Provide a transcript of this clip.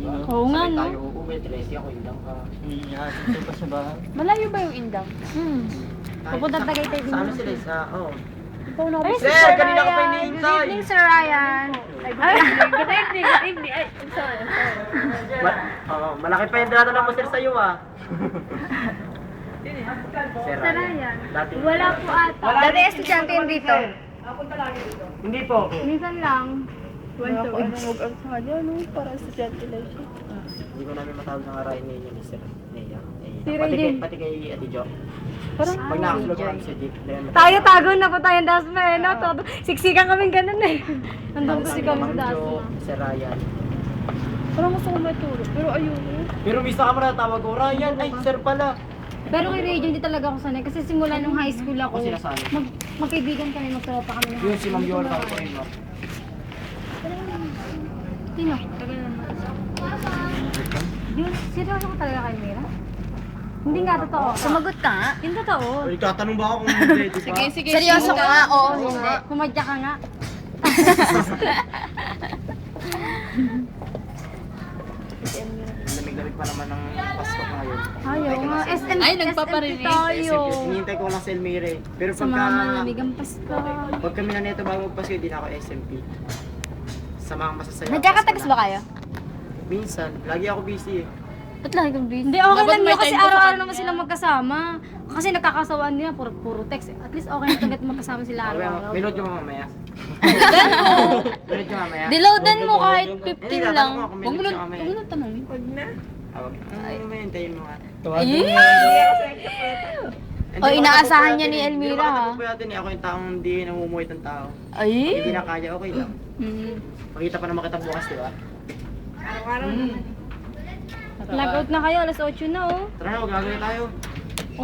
no? Oo nga, Sabay no? tayo uuwi, 13 ako, indang ka. Ito pa sa bahay. Malayo ba yung Indang? Pupunta Sa- Tagaytay din Sa ano yun. sila, sa, oo. Ay, Sir, kanina ko pa hinihintay. Good evening, Sir Ryan. Ay, good evening, good evening. Ay, I'm sorry. Malaki pa yung dinadala mo, sir, sa'yo, ah. Sir Sir Ryan. Dating- Wala po ata. Dati estudyante yun dito. Hindi po. Minsan lang. Hindi ko namin matawag ng arahin ninyo ni Sir. Si Ray Pati kay Ate Jo. Parang Pag na-upload ko kami sa Jeep. tayo tago na po tayong Dasma eh, no? Todo, siksikan kami ganun eh. Nandun kasi kami sa Dasma. Sir Ryan. Parang gusto ko maturo, pero ayoko. Pero misa ka mo natawag ko, Ryan, ay, sir pala. Pero kay Regine, hindi talaga ako sanay. Kasi simula nung high school ako, Ako sinasanay. magkaibigan kami, magtropa kami ng Yung si Ma'am Yor, sabi ko yun, no? Sino? Tagal naman. Yun, seryoso ko talaga kay Mira? Hindi nga totoo. Sumagot ka nga. Hindi totoo. Ay, tatanong ba ako kung hindi, di ba? Sige, seryoso ka nga. Oo, hindi. Kumadya ka nga. Lamig-lamig pa naman ng Pasko ngayon. Ayaw nga. SM, Ay, nagpaparinig. SMP tayo. Hinihintay ko lang si Elmire. Pero Sa pagka... mga malamig ang Pasko. Pag kami na neto bago magpasko, hindi na ako SMP. Sa mga masasaya. Nagkakatext ba kayo? Minsan. Lagi ako busy eh. Ba't lagi kang busy? Hindi, okay Dapat lang may yun kasi time ka sa araw-araw kanya. naman silang magkasama. Kasi nakakasawaan nila, puro text. At least okay na taga't magkasama sila araw-araw. Minod yung mamaya. Minod yung mamaya. Diloadan mo kahit Hindi, 15 lang. tatanong ako, Huwag mo minutes lang, yung mamaya. huwag mo lang tanongin. Tawag. Ay, may hintayin mo nga. Tawagin Ay! mo yan. Hindi Oh, ko inaasahan matapupuyatin niya ni eh. Elmira, Hindi ko ha? matapupuyatin eh. Ako yung taong hindi namumuhit ng tao. Hindi Ay! na kaya, okay lang. Makita pa naman kita bukas, di ba? Log out na kayo, alas 8 na oh. Tara na, magagawin tayo. Oh,